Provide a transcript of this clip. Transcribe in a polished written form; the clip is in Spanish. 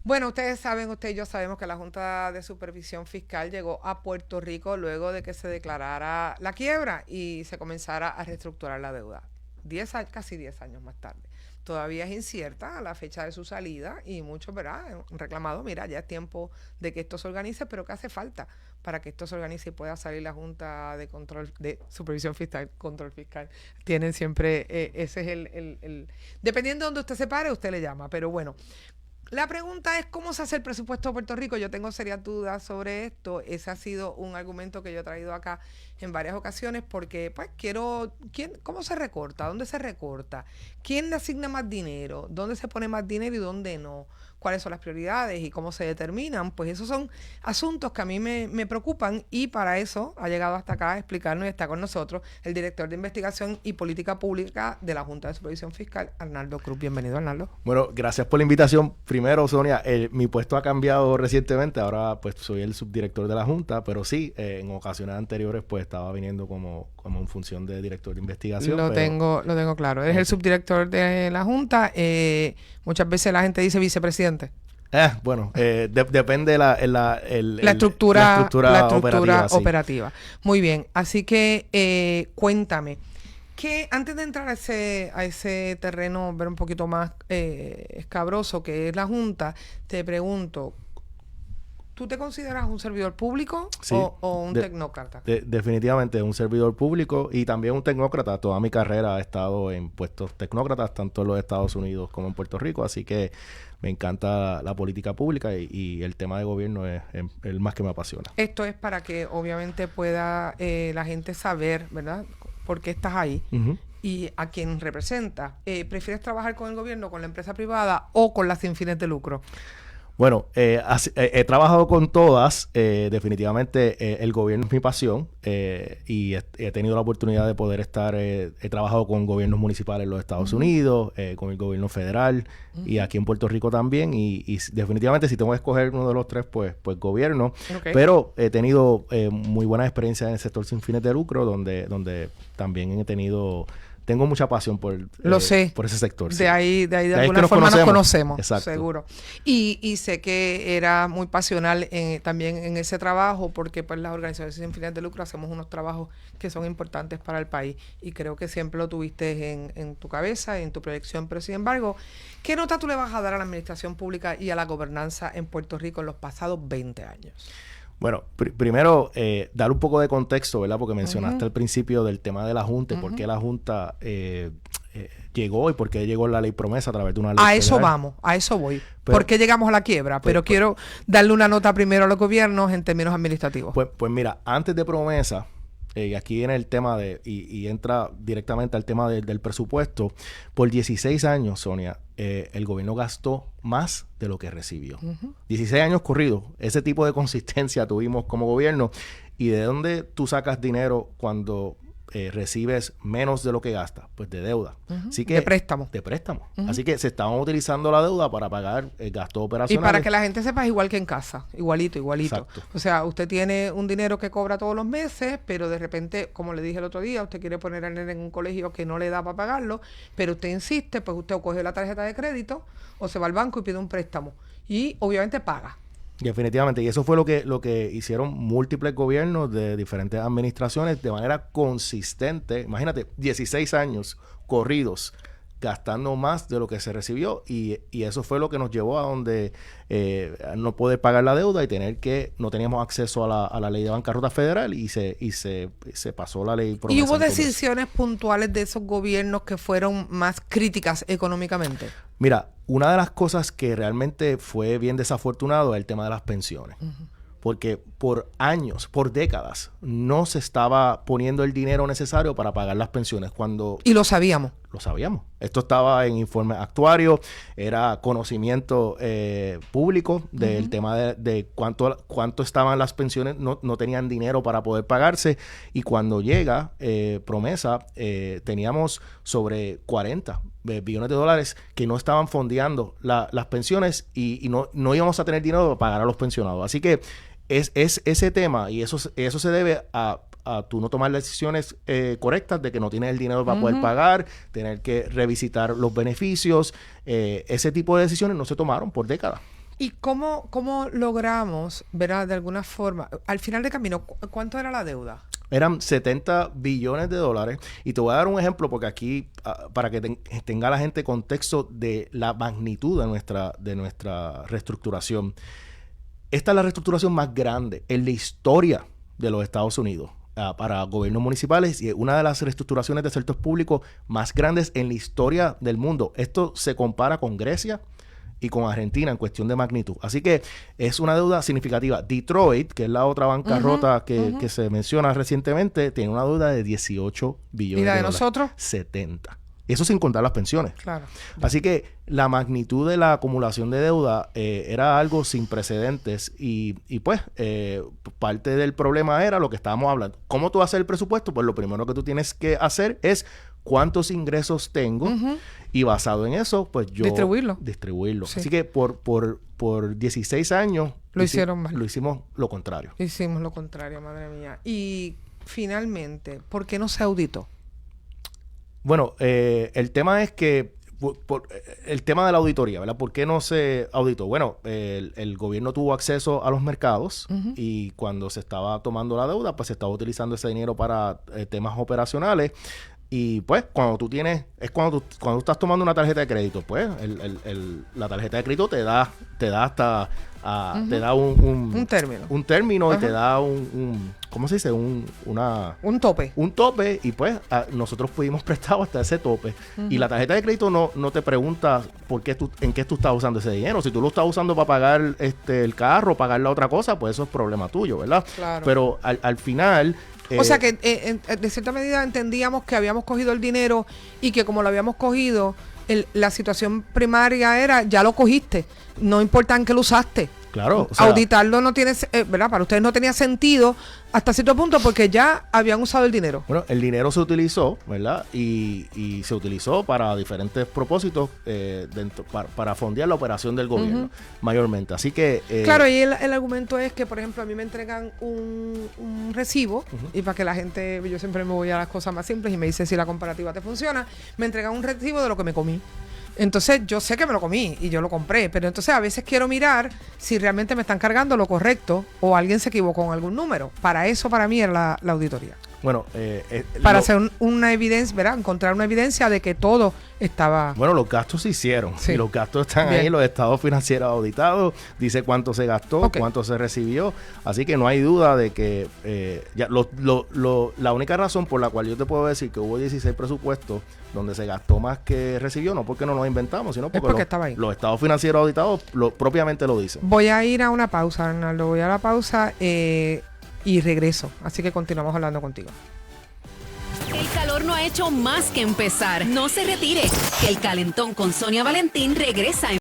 Bueno, usted y yo sabemos que la Junta de Supervisión Fiscal llegó a Puerto Rico luego de que se declarara la quiebra y se comenzara a reestructurar la deuda. Casi 10 años más tarde. Todavía es incierta la fecha de su salida y muchos, ¿verdad?, han reclamado, mira, ya es tiempo de que esto se organice, pero ¿qué hace falta para que esto se organice y pueda salir la Junta de Control, de Supervisión Fiscal, Control Fiscal? Tienen siempre, ese es dependiendo de donde usted se pare, usted le llama, pero bueno. La pregunta es cómo se hace el presupuesto de Puerto Rico. Yo tengo serias dudas sobre esto. Ese ha sido un argumento que yo he traído acá en varias ocasiones porque pues ¿cómo se recorta? ¿Dónde se recorta? ¿Quién le asigna más dinero? ¿Dónde se pone más dinero y dónde no? ¿Cuáles son las prioridades y cómo se determinan? Pues esos son asuntos que a mí me preocupan y para eso ha llegado hasta acá a explicarnos y está con nosotros el director de Investigación y Política Pública de la Junta de Supervisión Fiscal, Arnaldo Cruz. Bienvenido, Arnaldo. Bueno, gracias por la invitación. Primero, Sonia, mi puesto ha cambiado recientemente. Ahora, pues, soy el subdirector de la Junta, pero sí, en ocasiones anteriores, pues, estaba viniendo como en función de director de investigación. Lo tengo claro. Eres el subdirector de la Junta. Muchas veces la gente dice vicepresidente. Bueno, depende la estructura operativa. Sí. Muy bien. Así que cuéntame. Que antes de entrar a ese terreno, ver un poquito más escabroso que es la Junta, te pregunto, ¿tú te consideras un servidor público Sí, o un tecnócrata? Definitivamente un servidor público y también un tecnócrata. Toda mi carrera he estado en puestos tecnócratas, tanto en los Estados Unidos como en Puerto Rico, así que me encanta la política pública y el tema de gobierno es el más que me apasiona. Esto es para que obviamente pueda la gente saber, ¿verdad?, por qué estás ahí. Uh-huh. Y a quién representa. ¿Prefieres trabajar con el gobierno, con la empresa privada o con las sin fines de lucro? Bueno, he trabajado con todas. Definitivamente el gobierno es mi pasión y he tenido la oportunidad de poder estar, he trabajado con gobiernos municipales en los Estados Unidos, con el gobierno federal y aquí en Puerto Rico también. Y definitivamente si tengo que escoger uno de los tres, pues gobierno. Okay. Pero he tenido muy buenas experiencias en el sector sin fines de lucro, donde también tengo mucha pasión por ese sector. De sí. ahí de alguna forma nos conocemos. Exacto. Seguro. Y sé que era muy pasional también en ese trabajo, porque pues las organizaciones sin fines de lucro hacemos unos trabajos que son importantes para el país. Y creo que siempre lo tuviste en tu cabeza, en tu proyección. Pero sin embargo, ¿qué nota tú le vas a dar a la administración pública y a la gobernanza en Puerto Rico en los pasados 20 años? Bueno, primero, dar un poco de contexto, ¿verdad? Porque mencionaste al principio del tema de la Junta y por qué la Junta llegó y por qué llegó la ley promesa a través de una ley federal. Eso vamos, a eso voy. ¿Por qué llegamos a la quiebra? Pero quiero darle una nota primero a los gobiernos en términos administrativos. Pues mira, antes de promesa, aquí viene el tema y entra directamente al tema del presupuesto. Por 16 años, Sonia, el gobierno gastó más de lo que recibió. 16 años corridos. Ese tipo de consistencia tuvimos como gobierno. ¿Y de dónde tú sacas dinero cuando recibes menos de lo que gastas? Pues de deuda. Así que, de préstamo. De préstamo. Así que se estaban utilizando la deuda para pagar el gasto operacional. Y para que la gente sepa, es igual que en casa. Igualito. Exacto. O sea, usted tiene un dinero que cobra todos los meses, pero de repente, como le dije el otro día, usted quiere poner al nene en un colegio que no le da para pagarlo, pero usted insiste, pues usted o coge la tarjeta de crédito o se va al banco y pide un préstamo. Y obviamente paga. Definitivamente, y eso fue lo que hicieron múltiples gobiernos de diferentes administraciones de manera consistente. Imagínate, 16 años corridos gastando más de lo que se recibió y eso fue lo que nos llevó a donde no poder pagar la deuda y no teníamos acceso a la ley de bancarrota federal y se pasó la ley promesa. ¿Y hubo decisiones puntuales de esos gobiernos que fueron más críticas económicamente? Mira, una de las cosas que realmente fue bien desafortunado es el tema de las pensiones. Porque por años, por décadas, no se estaba poniendo el dinero necesario para pagar las pensiones. Y lo sabíamos. Lo sabíamos. Esto estaba en informes actuarios, era conocimiento público del tema de cuánto estaban las pensiones, no tenían dinero para poder pagarse. Y cuando llega promesa, teníamos sobre 40 billones de dólares que no estaban fondeando las pensiones y no íbamos a tener dinero para pagar a los pensionados. Así que es ese tema y eso se debe a tú no tomar las decisiones correctas de que no tienes el dinero para poder pagar, tener que revisitar los beneficios. Ese tipo de decisiones no se tomaron por décadas. ¿Y cómo logramos, ¿verdad? De alguna forma, al final del camino, ¿cuánto era la deuda? Eran 70 billones de dólares. Y te voy a dar un ejemplo porque aquí, para que tenga la gente contexto de la magnitud de nuestra reestructuración. Esta es la reestructuración más grande en la historia de los Estados Unidos para gobiernos municipales y una de las reestructuraciones de sector público más grandes en la historia del mundo. Esto se compara con Grecia y con Argentina en cuestión de magnitud. Así que es una deuda significativa. Detroit, que es la otra bancarrota que se menciona recientemente, tiene una deuda de 18 billones ¿Y la de dólares. nosotros? 70. Eso sin contar las pensiones. Claro. Así que la magnitud de la acumulación de deuda era algo sin precedentes y pues parte del problema era lo que estábamos hablando. ¿Cómo tú haces el presupuesto? Pues lo primero que tú tienes que hacer es cuántos ingresos tengo y basado en eso, pues yo... Distribuirlo. Sí. Así que por 16 años... hicieron mal. Lo hicimos lo contrario. Hicimos lo contrario, madre mía. Y finalmente, ¿por qué no se auditó? Bueno, el tema es que el tema de la auditoría, ¿verdad? ¿Por qué no se auditó? Bueno, el gobierno tuvo acceso a los mercados y cuando se estaba tomando la deuda, pues se estaba utilizando ese dinero para temas operacionales. Y pues cuando tú cuando tú estás tomando una tarjeta de crédito, pues la tarjeta de crédito te da hasta te da un término. Un término y te da ¿cómo se dice? Un tope. Un tope y pues nosotros pudimos prestar hasta ese tope. Y la tarjeta de crédito no te pregunta en qué tú estás usando ese dinero. Si tú lo estás usando para pagar el carro, pagar la otra cosa, pues eso es problema tuyo, ¿verdad? Claro. Pero al final... o sea que de cierta medida entendíamos que habíamos cogido el dinero y que como lo habíamos cogido, la situación primaria era, ya lo cogiste, no importa en qué lo usaste. Claro. O sea, auditarlo no tiene, ¿verdad? Para ustedes no tenía sentido hasta cierto punto porque ya habían usado el dinero. Bueno, el dinero se utilizó, ¿verdad? Y se utilizó para diferentes propósitos para fondear la operación del gobierno, mayormente. Así que... claro, y el argumento es que, por ejemplo, a mí me entregan un recibo y para que la gente, yo siempre me voy a las cosas más simples y me dice si la comparativa te funciona, me entregan un recibo de lo que me comí. Entonces yo sé que me lo comí y yo lo compré, pero entonces a veces quiero mirar si realmente me están cargando lo correcto o alguien se equivocó en algún número. Para eso para mí era la auditoría. Bueno, para hacer una evidencia, ¿verdad? Encontrar una evidencia de que todo estaba... Bueno, los gastos se hicieron. Sí. Y los gastos están Bien. ahí, los estados financieros auditados, dice cuánto se gastó, cuánto se recibió. Así que no hay duda de que la única razón por la cual yo te puedo decir que hubo 16 presupuestos donde se gastó más que recibió, no porque no nos inventamos, sino porque estaba ahí. Los estados financieros auditados propiamente lo dicen. Voy a ir a una pausa, Arnaldo. Voy a la pausa y regreso. Así que continuamos hablando contigo. El calor no ha hecho más que empezar. No se retire, que el calentón con Sonia Valentín regresa en